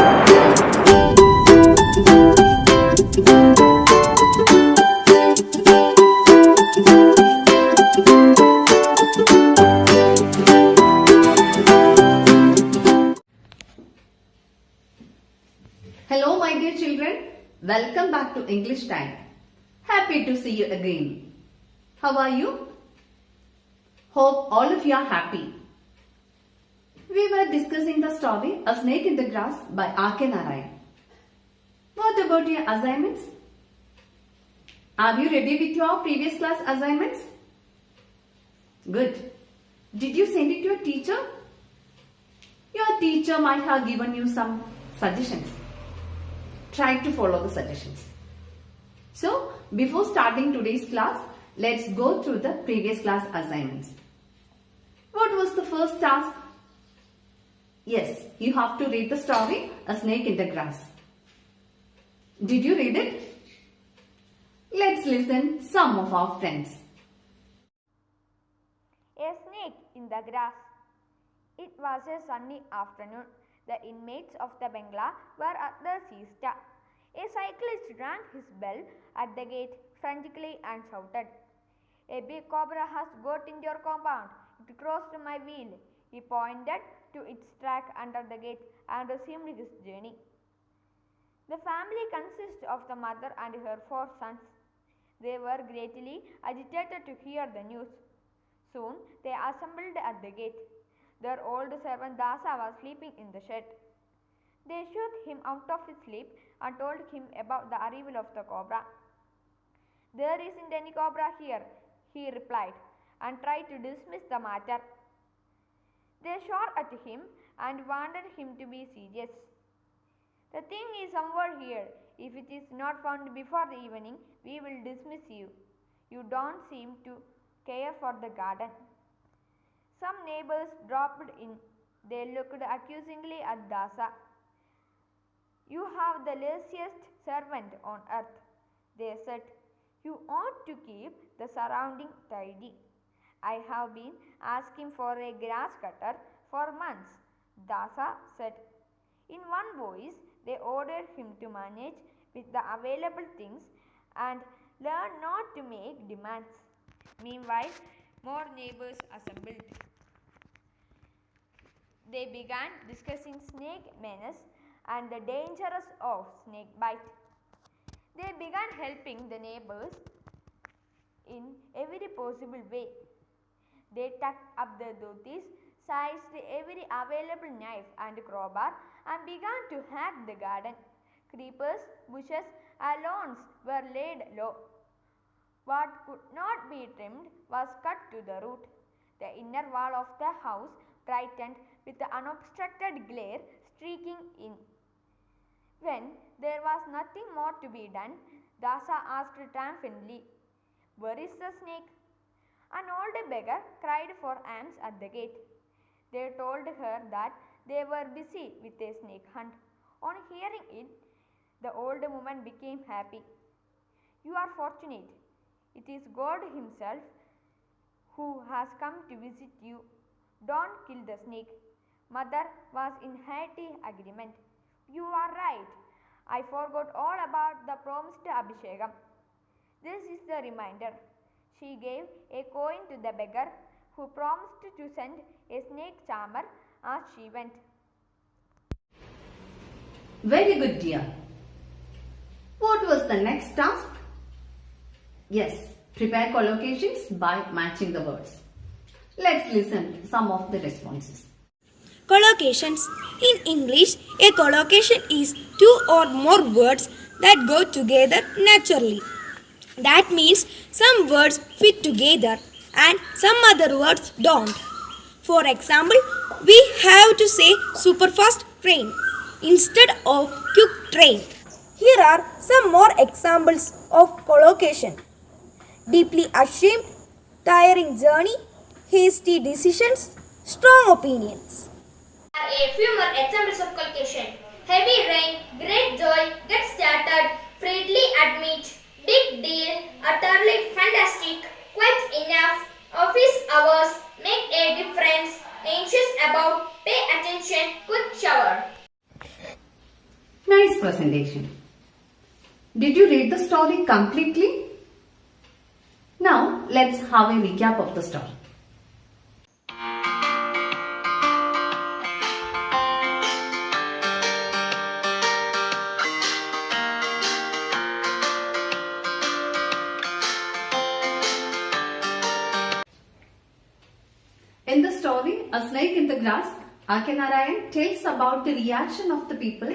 Hello my dear children, welcome back to English time. Happy to see you again. How are you? Hope all of you are happy. We were discussing the story A Snake in the Grass by R.K. Narayan. What about your assignments? Are you ready with your previous class assignments? Good. Did you send it to your teacher? Your teacher might have given you some suggestions. Try to follow the suggestions. So, before starting today's class, let's go through the previous class assignments. What was the first task? Yes, you have to read the story A Snake in the Grass. Did you read it? Let's listen some of our friends. A snake in the grass. It was a sunny afternoon. The inmates of the bungalow were at the siesta. A cyclist rang his bell at the gate frantically and shouted, "A big cobra has got into your compound. It crossed my wheel." He pointed to its track under the gate and resumed his journey. The family consists of the mother and her 4 sons. They were greatly agitated to hear the news. Soon they assembled at the gate. Their old servant Dasa was sleeping in the shed. They shook him out of his sleep and told him about the arrival of the cobra. "There isn't any cobra here," he replied, and tried to dismiss the matter. They shot at him and wanted him to be serious. "The thing is somewhere here. If it is not found before the evening, we will dismiss you. You don't seem to care for the garden." Some neighbors dropped in. They looked accusingly at Dasa. "You have the laziest servant on earth," they said. "You ought to keep the surrounding tidy." "I have been asking for a grass cutter for months," Dasa said. In one voice, they ordered him to manage with the available things and learn not to make demands. Meanwhile, more neighbors assembled. They began discussing snake menace and the dangers of snake bite. They began helping the neighbors in every possible way. They tucked up their dhotis, seized every available knife and crowbar, and began to hack the garden. Creepers, bushes, and lawns were laid low. What could not be trimmed was cut to the root. The inner wall of the house brightened with the unobstructed glare streaking in. When there was nothing more to be done, Dasa asked triumphantly, "Where is the snake?" An old beggar cried for alms at the gate. They told her that they were busy with a snake hunt. On hearing it, the old woman became happy. "You are fortunate. It is God himself who has come to visit you. Don't kill the snake." Mother was in hearty agreement. "You are right. I forgot all about the promised Abhishekam. This is the reminder." She gave a coin to the beggar, who promised to send a snake charmer as she went. Very good, dear. What was the next task? Yes, prepare collocations by matching the words. Let's listen to some of the responses. Collocations. In English, a collocation is 2 or more words that go together naturally. That means some words fit together and some other words don't. For example, we have to say superfast train instead of quick train. Here are some more examples of collocation. Deeply ashamed, tiring journey, hasty decisions, strong opinions. A few more examples of collocation. Heavy rain, great joy, get started, freely admit, big deal, utterly fantastic, quite enough, office hours, make a difference, anxious about, pay attention, quick shower. presentation. Did you read the story completely? Now let's have a recap of the story. In the story, A Snake in the Grass, Akenarayan tells about the reaction of the people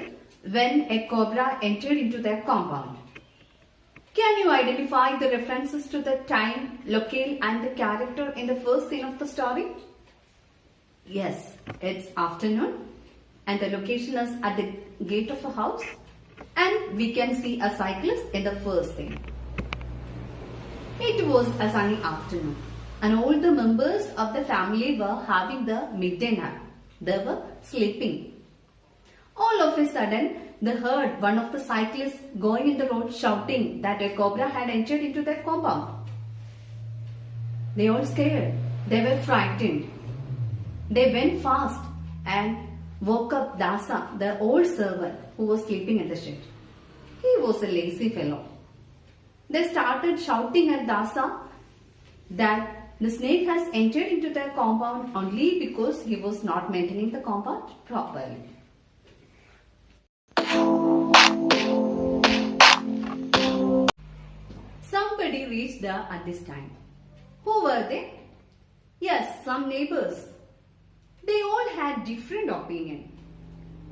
when a cobra entered into their compound. Can you identify the references to the time, locale and the character in the first scene of the story? Yes, it's afternoon and the location is at the gate of a house and we can see a cyclist in the first scene. It was a sunny afternoon and all the members of the family were having the midday nap. They were sleeping. All of a sudden, they heard one of the cyclists going in the road shouting that a cobra had entered into their compound. They all scared. They were frightened. They went fast and woke up Dasa, the old servant who was sleeping in the shed. He was a lazy fellow. They started shouting at Dasa that the snake has entered into their compound only because he was not maintaining the compound properly. Somebody reached there at this time. Who were they? Yes, some neighbors. They all had different opinion.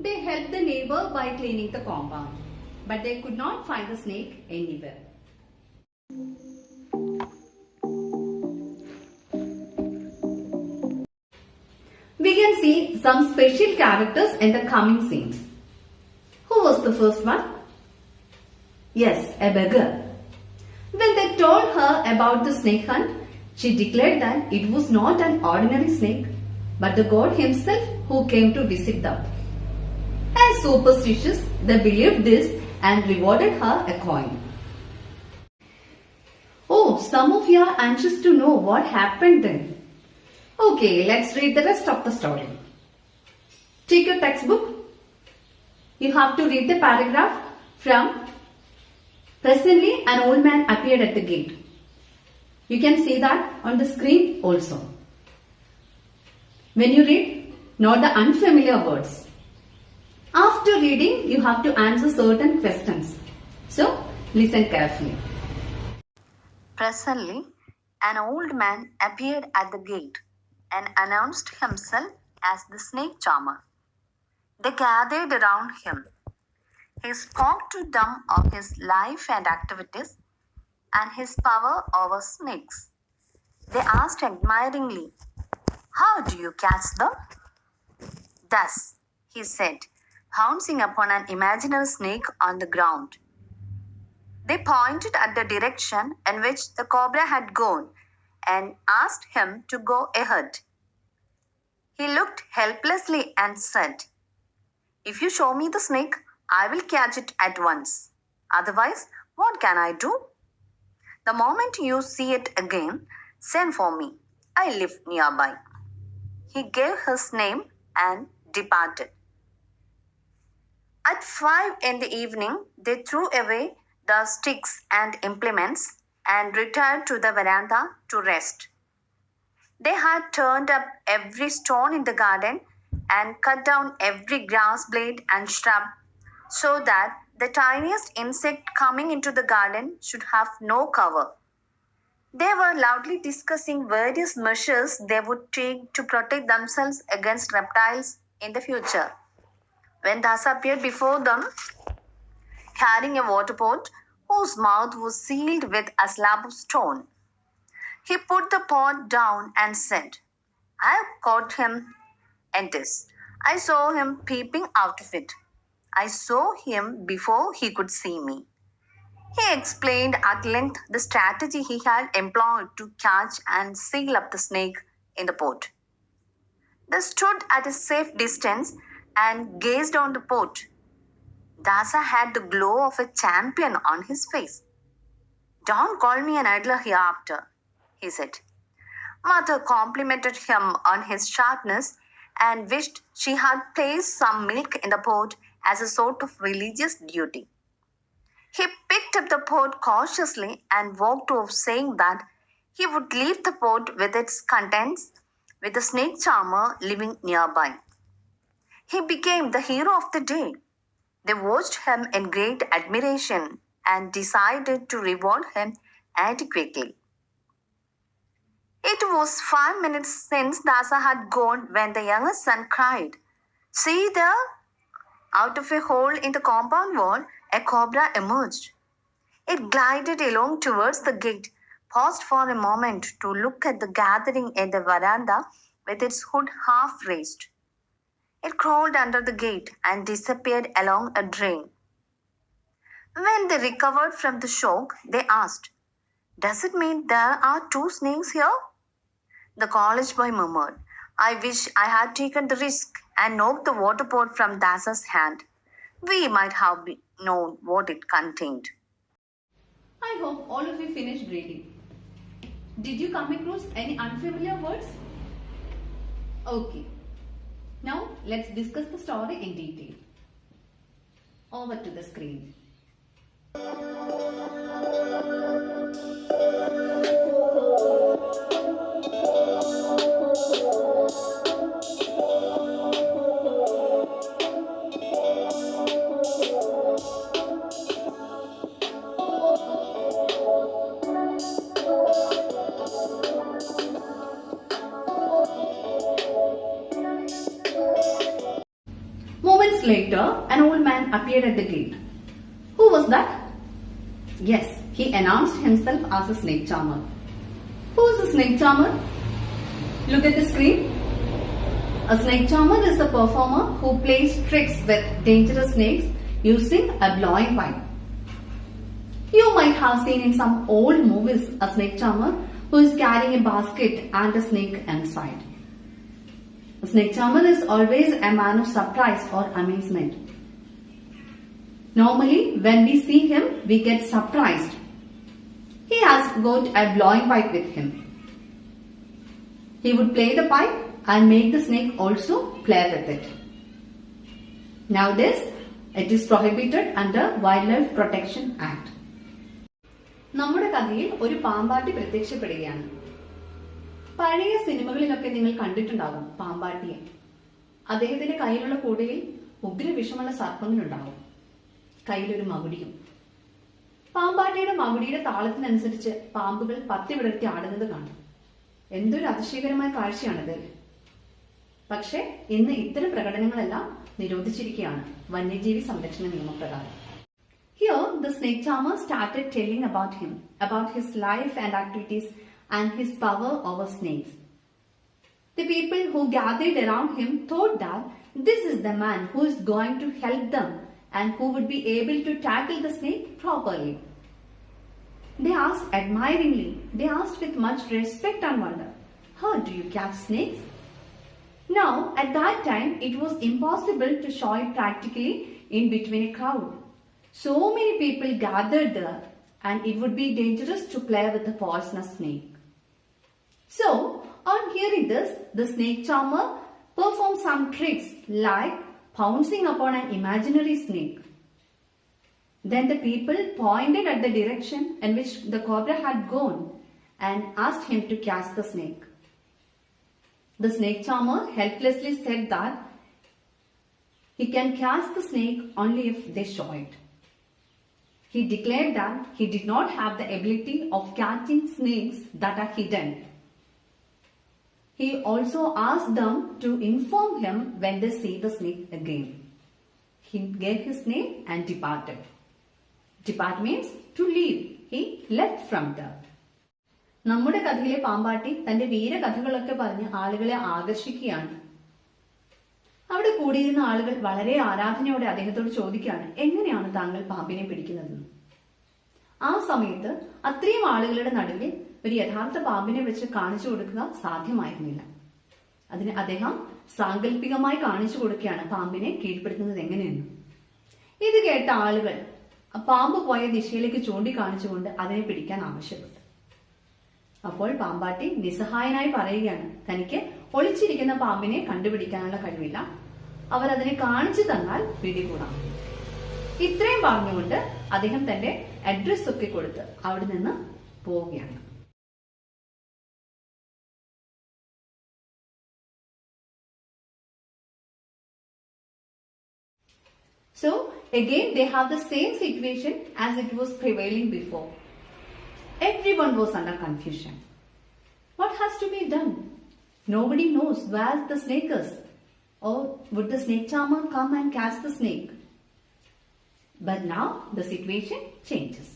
They helped the neighbor by cleaning the compound, but they could not find the snake anywhere. We can see some special characters in the coming scenes. Who was the first one? Yes, a beggar. When they told her about the snake hunt, she declared that it was not an ordinary snake, but the god himself who came to visit them. As superstitious, they believed this and rewarded her a coin. Oh, some of you are anxious to know what happened then. Okay, let's read the rest of the story. Take your textbook. You have to read the paragraph from Presently an old man appeared at the gate. You can see that on the screen also. When you read, note the unfamiliar words. After reading, you have to answer certain questions. So, listen carefully. Presently, an old man appeared at the gate and announced himself as the snake charmer. They gathered around him. He spoke to them of his life and activities and his power over snakes. They asked admiringly, "How do you catch them?" "Thus," he said, pouncing upon an imaginary snake on the ground. They pointed at the direction in which the cobra had gone and asked him to go ahead. He looked helplessly and said, "If you show me the snake, I will catch it at once. Otherwise, what can I do? The moment you see it again, send for me. I live nearby." He gave his name and departed. At 5 in the evening, they threw away the sticks and implements and retired to the veranda to rest. They had turned up every stone in the garden and cut down every grass blade and shrub so that the tiniest insect coming into the garden should have no cover. They were loudly discussing various measures they would take to protect themselves against reptiles in the future. When Das appeared before them, carrying a water pot whose mouth was sealed with a slab of stone, he put the pot down and said, "I have caught him in this. I saw him peeping out of it. I saw him before he could see me." He explained at length the strategy he had employed to catch and seal up the snake in the pot. They stood at a safe distance and gazed on the pot. Dasa had the glow of a champion on his face. "Don't call me an idler hereafter," he said. Mother complimented him on his sharpness and wished she had placed some milk in the pot as a sort of religious duty. He picked up the pot cautiously and walked off, saying that he would leave the pot with its contents with the snake charmer living nearby. He became the hero of the day. They watched him in great admiration and decided to reward him adequately. It was 5 minutes since Dasa had gone when the youngest son cried, "See there!" Out of a hole in the compound wall, a cobra emerged. It glided along towards the gate, paused for a moment to look at the gathering in the veranda with its hood half raised. It crawled under the gate and disappeared along a drain. When they recovered from the shock, they asked, "Does it mean there are 2 snakes here?" The college boy murmured, "I wish I had taken the risk and knocked the water pot from Dasa's hand. We might have known what it contained." I hope all of you finished reading. Did you come across any unfamiliar words? Okay. Now let's discuss the story in detail. Over to the screen. Moments later, an old man appeared at the gate. Who was that? Yes, he announced himself as a snake charmer. Who is a snake charmer? Look at the screen. A snake charmer is a performer who plays tricks with dangerous snakes using a blowing pipe. You might have seen in some old movies a snake charmer who is carrying a basket and a snake inside. A snake charmer is always a man of surprise or amazement. Normally, when we see him, we get surprised. He has got a blowing pipe with him. He would play the pipe and make the snake also play with it. Nowadays, it is prohibited under Wildlife Protection Act. നമ്മുടെ കഥയിൽ ഒരു പാമ്പാട്ടി പ്രത്യക്ഷപ്പെടുകയാണ്. പഴയ സിനിമകളിലൊക്കെ നിങ്ങൾ കണ്ടിട്ടുണ്ടാകും പാമ്പാട്ടിയെ. അദ്ദേഹത്തിന്റെ കയ്യിലുള്ള കൂടയിൽ ഉഗ്രവിഷമുള്ള സർപ്പങ്ങളുണ്ടാവും. കയ്യിലൊരു മകുടിയും. പാമ്പാട്ടിയുടെ മകുടിയുടെ താളത്തിനനുസരിച്ച് പാമ്പുകൾ പത്തി വിടർത്തി ആടുന്നത് കാണും. എന്തൊരു അതിശയകരമായ കാഴ്ചയാണിത്. പക്ഷെ ഇന്ന് ഇത്തരം പ്രകടനങ്ങളെല്ലാം നിരോധിച്ചിരിക്കുകയാണ് വന്യജീവി സംരക്ഷണ നിയമപ്രകാരം. Here, the snake charmer started telling about him, about his life and activities and his power over snakes. The people who gathered around him thought that this is the man who is going to help them and who would be able to tackle the snake properly. They asked admiringly, they asked with much respect and wonder, "How do you catch snakes?" Now, at that time, it was impossible to show it practically in between a crowd. So many people gathered there and it would be dangerous to play with a poisonous snake. So, on hearing this, the snake charmer performed some tricks like pouncing upon an imaginary snake. Then the people pointed at the direction in which the cobra had gone and asked him to catch the snake. The snake charmer helplessly said that he can catch the snake only if they show it. He declared that he did not have the ability of catching snakes that are hidden. He also asked them to inform him when they see the snake again. He gave his name and departed. Depart means to leave. He left from there. നമ്മുടെ കഥയിലെ പാമ്പാട്ടി തന്റെ വീരകഥകളൊക്കെ പറഞ്ഞ് ആളുകളെ ആകർഷിക്കുകയാണ്. അവിടെ കൂടിയിരുന്ന ആളുകൾ വളരെ ആരാധനയോടെ അദ്ദേഹത്തോട് ചോദിക്കുകയാണ്, എങ്ങനെയാണ് താങ്കൾ പാമ്പിനെ പിടിക്കുന്നതെന്ന്. ആ സമയത്ത് അത്രയും ആളുകളുടെ നടുവിൽ ഒരു യഥാർത്ഥ പാമ്പിനെ വെച്ച് കാണിച്ചു കൊടുക്കുക സാധ്യമായിരുന്നില്ല. അതിന് അദ്ദേഹം സാങ്കല്പികമായി കാണിച്ചു കൊടുക്കുകയാണ് പാമ്പിനെ കീഴ്പ്പെടുത്തുന്നത് എങ്ങനെയെന്ന്. ഇത് കേട്ട ആളുകൾ പാമ്പ് പോയ ദിശയിലേക്ക് ചൂണ്ടിക്കാണിച്ചുകൊണ്ട് അതിനെ പിടിക്കാൻ ആവശ്യപ്പെട്ടു. അപ്പോൾ പാമ്പാട്ടി നിസ്സഹായനായി പറയുകയാണ്, തനിക്ക് ഒളിച്ചിരിക്കുന്ന പാമ്പിനെ കണ്ടുപിടിക്കാനുള്ള കഴിവില്ല. അവരതിനെ കാണിച്ചു തന്നാൽ പിടികൂടാം. ഇത്രയും പറഞ്ഞുകൊണ്ട് അദ്ദേഹം തന്റെ അഡ്രസ് ഒക്കെ കൊടുത്ത് അവിടെ നിന്ന് പോവുകയാണ്. So again they have the same situation as it was prevailing before. Everyone was under confusion. What has to be done? Nobody knows where the snake is. Or would the snake charmer come and catch the snake? But now the situation changes.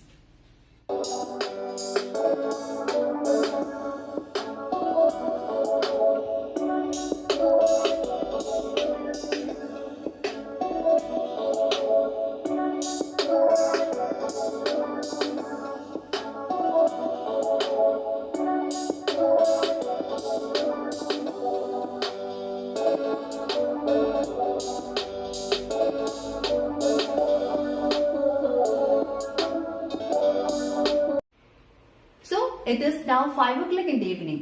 It is now 5 o'clock in the evening.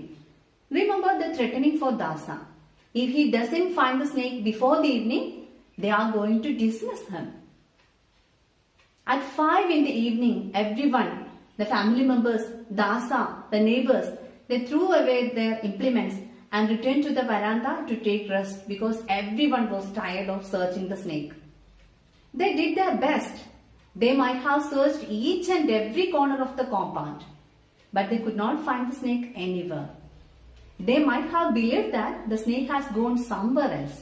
Remember the threatening for Dasa. If he doesn't find the snake before the evening, they are going to dismiss him. At 5 in the evening, everyone, the family members, Dasa, the neighbors, they threw away their implements and returned to the veranda to take rest because everyone was tired of searching the snake. They did their best. They might have searched each and every corner of the compound, but they could not find the snake anywhere. They might have believed that the snake has gone somewhere else.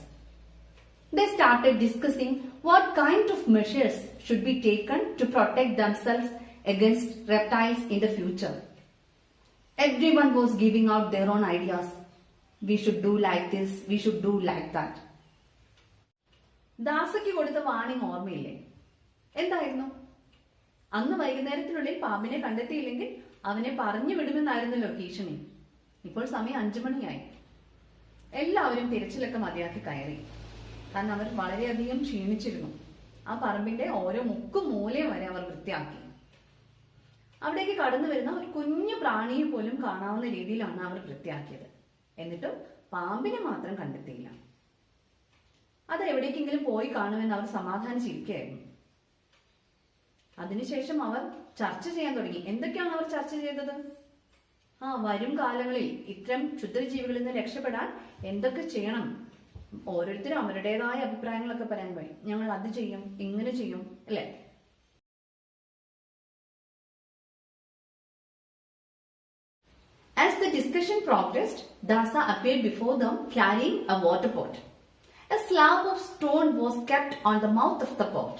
They started discussing what kind of measures should be taken to protect themselves against reptiles in the future. Everyone was giving out their own ideas. We should do like this, we should do like that. ദാസയ്ക്ക് കൊടുത്ത warning ഓർമ്മയില്ലേ? എന്തായിരുന്നു? അന്ന് വൈകുന്നേരത്തിനുള്ളിൽ പാമ്പിനെ കണ്ടെത്തിയില്ലെങ്കിൽ അവനെ പറഞ്ഞു വിടുമെന്നായിരുന്നല്ലോ ഭീഷണി. ഇപ്പോൾ സമയം 5 മണിയായി. എല്ലാവരും തിരച്ചിലൊക്കെ മതിയാക്കി കയറി. കാരണം അവർ വളരെയധികം ക്ഷീണിച്ചിരുന്നു. ആ പറമ്പിന്റെ ഓരോ മുക്കും മൂലയും വരെ അവർ വൃത്തിയാക്കി. അവിടേക്ക് കടന്നു വരുന്ന ഒരു കുഞ്ഞു പ്രാണിയെ പോലും കാണാവുന്ന രീതിയിലാണ് അവർ വൃത്തിയാക്കിയത്. എന്നിട്ടും പാമ്പിനെ മാത്രം കണ്ടെത്തിയില്ല. അത് എവിടേക്കെങ്കിലും പോയി കാണുമെന്ന് അവർ സമാധാനിച്ചിരിക്കുകയായിരുന്നു. അതിനുശേഷം അവർ ചർച്ച ചെയ്യാൻ തുടങ്ങി. എന്തൊക്കെയാണ് അവർ ചർച്ച ചെയ്തത്? വരും കാലങ്ങളിൽ ഇത്തരം ക്ഷുദ്രജീവികളിൽ നിന്ന് രക്ഷപ്പെടാൻ എന്തൊക്കെ ചെയ്യണം? ഓരോരുത്തരും അവരുടേതായ അഭിപ്രായങ്ങളൊക്കെ പറയാൻ പോയി. ഞങ്ങൾ അത് ചെയ്യും, ഇങ്ങനെ ചെയ്യും, അല്ലെ? As the discussion progressed, Dasa appeared before them carrying a water pot. A slab of stone was kept on the mouth of the pot.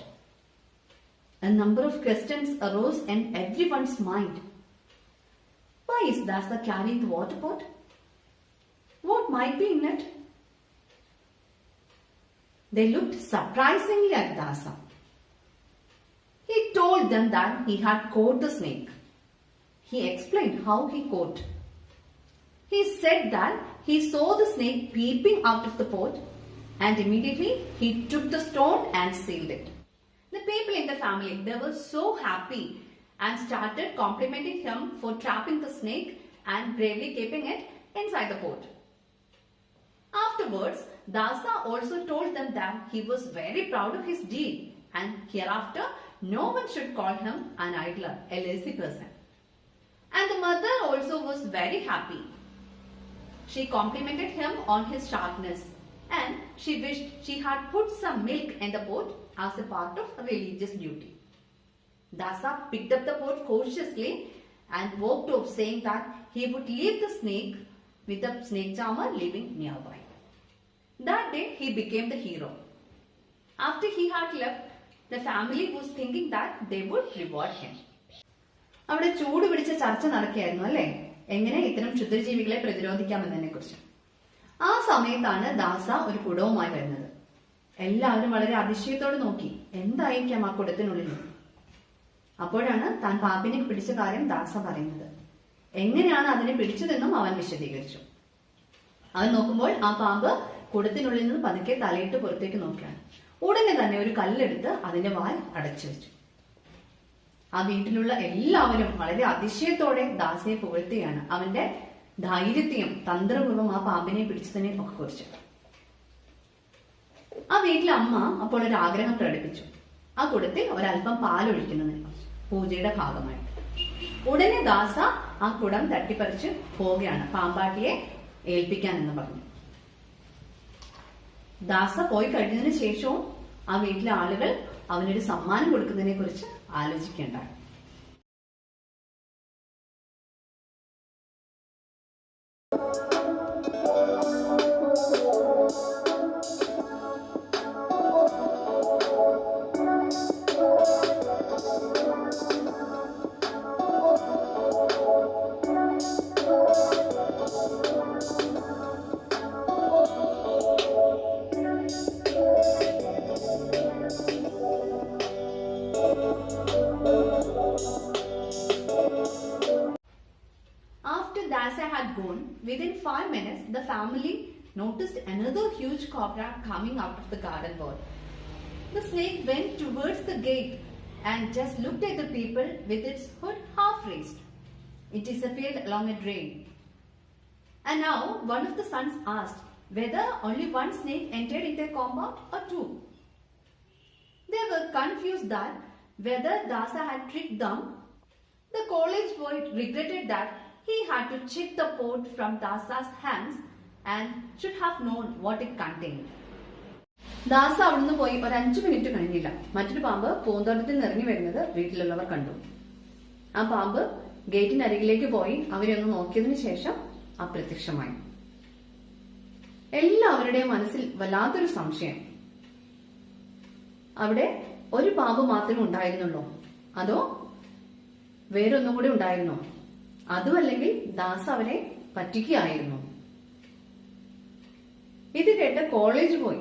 A number of questions arose in everyone's mind. Why is Dasa carrying the water pot? What might be in it? They looked surprisingly at Dasa. He told them that he had caught the snake. He explained how he caught. He said that he saw the snake peeping out of the pot and immediately he took the stone and sealed it. The people in the family, they were so happy and started complimenting him for trapping the snake and bravely keeping it inside the pot. Afterwards, Dasa also told them that he was very proud of his deed and hereafter no one should call him an idler, a lazy person. And the mother also was very happy. She complimented him on his sharpness and she wished she had put some milk in the pot as a part of religious duty. Dasa picked up the pot cautiously and walked off, saying that he would leave the snake with the snake charmer living nearby. That day he became the hero. After he had left, the family was thinking that they would reward him. അവിടെ ചൂട് പിടിച്ച ചർച്ച നടക്കുകയായിരുന്നു, അല്ലേ? എങ്ങനെ ഇത്തരം ക്ഷുദ്രജീവികളെ പ്രതിരോധിക്കാമെന്നതിനെ കുറിച്ച്. ആ സമയത്താണ് ദാസ ഒരു കുടവുമായി വരുന്നത്. എല്ലാവരും വളരെ അതിശയത്തോടെ നോക്കി, എന്തായിരിക്കാം ആ കുടത്തിനുള്ളിൽ. അപ്പോഴാണ് താൻ പാമ്പിനെ പിടിച്ച കാര്യം ദാസ പറയുന്നത്. എങ്ങനെയാണ് അതിനെ പിടിച്ചതെന്നും അവൻ വിശദീകരിച്ചു. അവൻ നോക്കുമ്പോൾ ആ പാമ്പ് കുടത്തിനുള്ളിൽ നിന്ന് പതുക്കെ തലയിട്ട് പുറത്തേക്ക് നോക്കുകയാണ്. ഉടനെ തന്നെ ഒരു കല്ലെടുത്ത് അതിന്റെ വാൽ അടച്ചു വെച്ചു. ആ വീട്ടിലുള്ള എല്ലാവരും വളരെ അതിശയത്തോടെ ദാസയെ പുകഴ്ത്തുകയാണ്. അവന്റെ ധൈര്യത്തെയും തന്ത്രപൂർവ്വം ആ പാമ്പിനെ പിടിച്ചതിനെ ഒക്കെ കുറിച്ച്. ആ വീട്ടിലെ അമ്മ അപ്പോൾ ഒരു ആഗ്രഹം പ്രകടിപ്പിച്ചു. ആ കുടത്തിൽ ഒരല്പം പാലൊഴിക്കുന്നതിന് പൂജയുടെ ഭാഗമായിട്ട്. ഉടനെ ദാസ ആ കുടം തട്ടിപ്പറിച്ച് പോവുകയാണ് പാമ്പാട്ടിയെ ഏൽപ്പിക്കാൻ എന്ന് പറഞ്ഞു. ദാസ പോയി കഴിഞ്ഞതിന് ശേഷവും ആ വീട്ടിലെ ആളുകൾ അവനൊരു സമ്മാനം കൊടുക്കുന്നതിനെ കുറിച്ച് ആലോചിക്കേണ്ടായി. After Dasa had gone, within 5 minutes, the family noticed another huge cobra coming out of the garden wall. The snake went towards the gate and just looked at the people with its hood half raised. It disappeared along a drain. And now one of the sons asked whether only one snake entered into a compound or two. They were confused that whether Dasa had tricked them. The college boy regretted that he had to chip the pot from Dasa's hands and should have known what it contained. ദാസ അവിടുന്ന് പോയി ഒരു 5 minute കഴിഞ്ഞില്ല, മറ്റൊരു പാമ്പ് പൂന്തോട്ടത്തിൽ നിന്ന് ഇറങ്ങി വരുന്നത് വീട്ടിലുള്ളവർ കണ്ടു. ആ പാമ്പ് ഗേറ്റിനരികിലേക്ക് പോയി അവരെ ഒന്ന് നോക്കിയതിനു ശേഷം അപ്രത്യക്ഷമായി. എല്ലാവരുടെയും മനസ്സിൽ വല്ലാത്തൊരു സംശയം. അവിടെ ഒരു പാമ്പ് മാത്രമേ ഉണ്ടായിരുന്നുള്ളൂ, അതോ വേറൊന്നും കൂടി ഉണ്ടായിരുന്നോ? അതുമല്ലെങ്കിൽ ദാസ അവരെ പറ്റിക്കുകയായിരുന്നു. ഇത് കേട്ട് കോളേജ് പോയി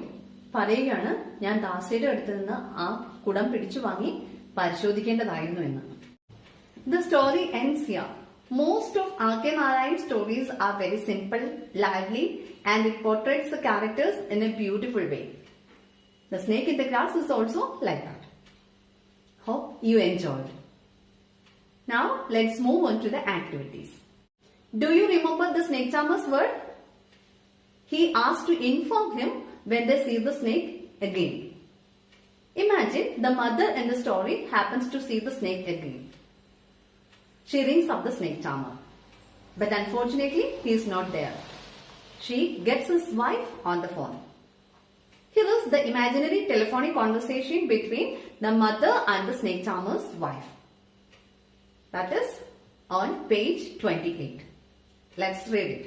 പറയുകയാണ്, ഞാൻ ദാസയുടെ അടുത്ത് നിന്ന് ആ കുടം പിടിച്ചു വാങ്ങി പരിശോധിക്കേണ്ടതായിരുന്നു എന്ന്. The story ends here. Most of R.K. Narayan's stories are very simple, lively, and it portrays the characters in a beautiful way. The Snake in the Grass is also like that. Hope you enjoyed. Now let's move on to the activities. Do you remember the snake charmer's word? He asked to inform him when they see the snake again. Imagine the mother in the story happens to see the snake again. She rings up the snake charmer, but unfortunately he is not there. She gets his wife on the phone. Here is the imaginary telephonic conversation between the mother and the snake charmer's wife. That is on page 28. Let's read it.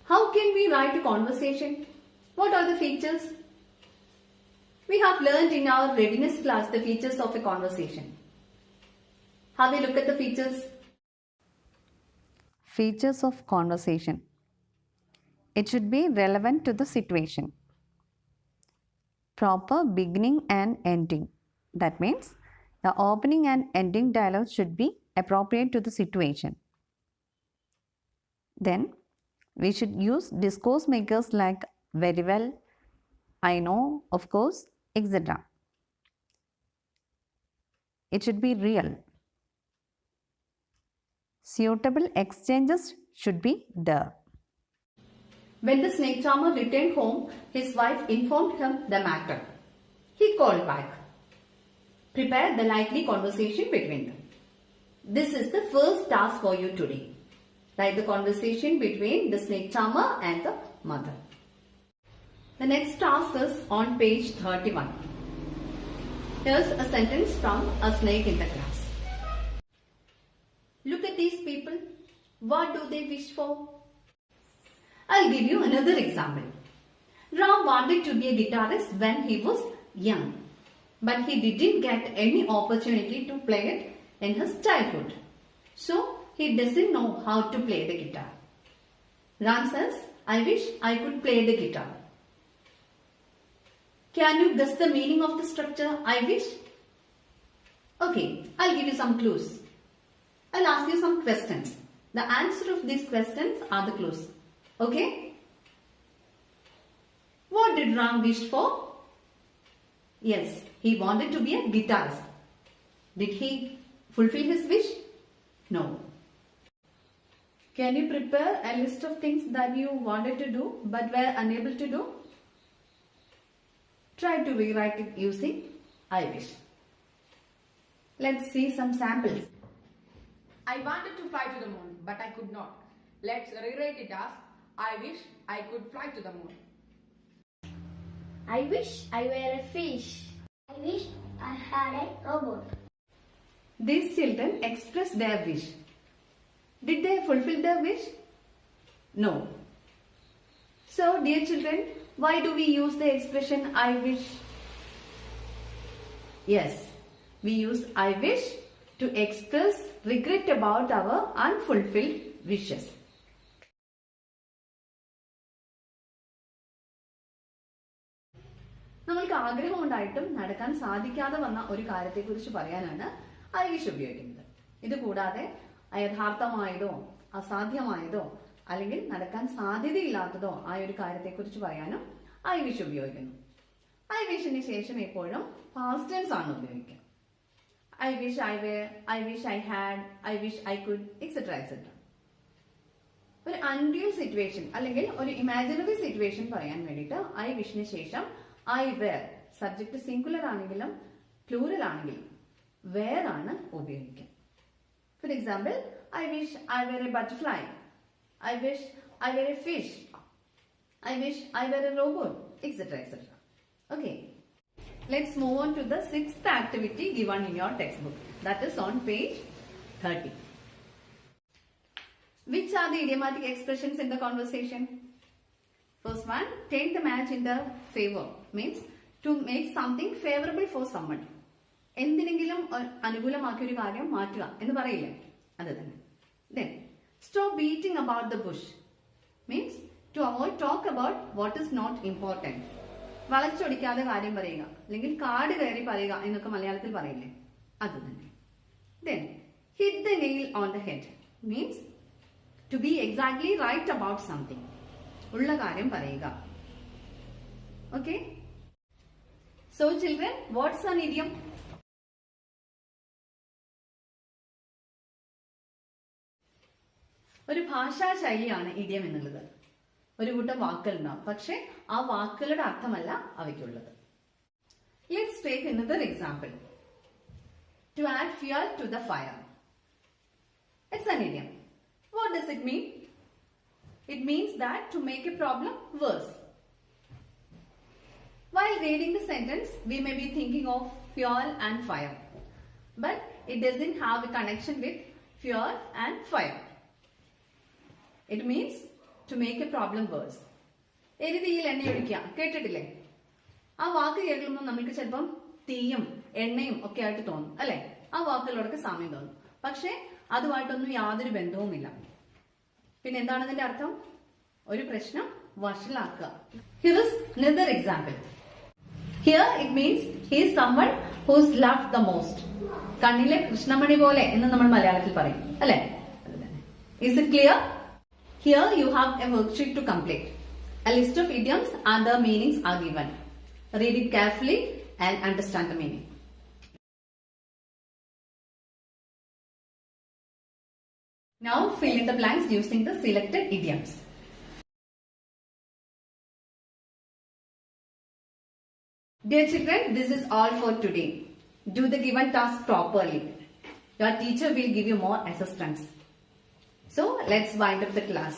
How can we write a conversation? What are the features? We have learned in our readiness class the features of a conversation. Have a look at the features. Features of conversation. It should be relevant to the situation. Proper beginning and ending. That means the opening and ending dialogue should be appropriate to the situation. Then we should use discourse makers like very well, I know, of course, etc. It should be real. Suitable exchanges should be there. When the snake charmer returned home, his wife informed him the matter. He called back. Prepare the likely conversation between them. This is the first task for you today. Write the conversation between the snake charmer and the mother. The next task is on page 31. Here's a sentence from A Snake in the Grass. Look at these people. What do they wish for? I'll give you another example. Ram wanted to be a guitarist when he was young, but he didn't get any opportunity to play it in his childhood. So, he doesn't know how to play the guitar. Ram says, I wish I could play the guitar. Can you guess the meaning of the structure, I wish? Okay, I'll give you some clues. I'll ask you some questions. The answer of these questions are the clues. Okay? What did Ram wish for? Yes, he wanted to be a guitarist. Did he fulfill his wish? No. Can you prepare a list of things that you wanted to do but were unable to do? Try to rewrite it using I wish. Let's see some samples. I wanted to fly to the moon, but I could not. Let's rewrite it as I wish I could fly to the moon. I wish I were a fish. I wish I had a robot. These children expressed their wish. Did they fulfill their wish? No. So, dear children, why do we use the expression I wish? Yes, we use I wish to express regret about our unfulfilled wishes. നമ്മൾക്ക് ആഗ്രഹം ഉണ്ടായിട്ടും നടക്കാൻ സാധിക്കാതെ വന്ന ഒരു കാര്യത്തെക്കുറിച്ച് പറയാനാണ് I wish ഉപയോഗിക്കുന്നത്. ഇത് കൂടാതെ അയഥാർത്ഥമായതോ അസാധ്യമായതോ അല്ലെങ്കിൽ നടക്കാൻ സാധ്യതയില്ലാത്തതോ ആയ ഒരു കാര്യത്തെക്കുറിച്ച് പറയാനും ഐ വിഷ് ഉപയോഗിക്കുന്നു. ഐ വിഷിന് ശേഷം എപ്പോഴും പാസ്റ്റ് ടെൻസ് ആണ് ഉപയോഗിക്കുക. I wish I were, I wish I had, I wish I could, et cetera et cetera. ഒരു അൺറിയൽ സിറ്റുവേഷൻ അല്ലെങ്കിൽ ഒരു ഇമാജിനറി സിറ്റുവേഷൻ പറയാൻ വേണ്ടിയിട്ട് ഐ വിഷിന് ശേഷം ഐ വേർ, സബ്ജക്ട് സിംഗുലർ ആണെങ്കിലും പ്ലൂറൽ ആണെങ്കിലും വേർ ആണ് ഉപയോഗിക്കുക. For example, I wish I were a butterfly. I wish I were a fish. I wish I were a robot, etc. etc. Okay. Let's move on to the sixth activity given in your textbook. That is on page 30. Which are the idiomatic expressions in the conversation? First one, take the match in the favor. Means to make something favorable for someone. എന്തിനെങ്കിലും അനുകൂലമാക്കിയ ഒരു കാര്യം മാറ്റുക എന്ന് പറയില്ലേ, അത് തന്നെ. Then, stop beating about the bush. Means to avoid talk about what is not important. വളച്ചൊടിക്കാതെ കാര്യം പറയുക അല്ലെങ്കിൽ കാട് കയറി പറയുക എന്നൊക്കെ മലയാളത്തിൽ പറയില്ലേ, അത് തന്നെ. Then, hit the nail on the head. Means to be exactly right about something. ഉള്ള കാര്യം പറയുക. Okay? So children, what's an idiom? ഒരു ഭാഷാ ശൈലിയാണ് ഇഡിയം എന്നുള്ളത്. ഒരു കൂട്ടം വാക്കുകൾ ഉണ്ടാവും, പക്ഷെ ആ വാക്കുകളുടെ അർത്ഥമല്ല അവയ്ക്കുള്ളത്. Let's take another example. To add fuel to the fire. It's an idiom. What does it mean? It means that to make a problem worse. While reading the sentence, we may be thinking of fuel and fire, but it doesn't have a connection with fuel and fire. It means to make a problem worse. എരിതീയിൽ എണ്ണ ഒഴിക്കുക കേട്ടിട്ടില്ലേ? ആ വാക്ക് കേൾക്കുമ്പോൾ നമുക്ക് ചിലപ്പം തീയും എണ്ണയും ഒക്കെ ആയിട്ട് തോന്നും അല്ലെ? ആ വാക്കുകളോടൊക്കെ സാമ്യം തോന്നും, പക്ഷെ അതുമായിട്ടൊന്നും യാതൊരു ബന്ധവുമില്ല. പിന്നെ എന്താണ് ഇതിന്റെ അർത്ഥം? ഒരു പ്രശ്നം വഷളാക്കുക. Here is another example. Here it means he is someone who is loved the most. കണ്ണിലെ കൃഷ്ണമണി പോലെ എന്ന് നമ്മൾ മലയാളത്തിൽ പറയും അല്ലെ? Is it clear? Here you have a worksheet to complete. A list of idioms and their meanings are given. Read it carefully and understand the meaning. Now fill in the blanks using the selected idioms. Dear children, this is all for today. Do the given task properly. Your teacher will give you more assistance. So let's wind up the class.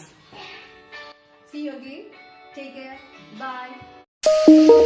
See you again. Take care. Bye.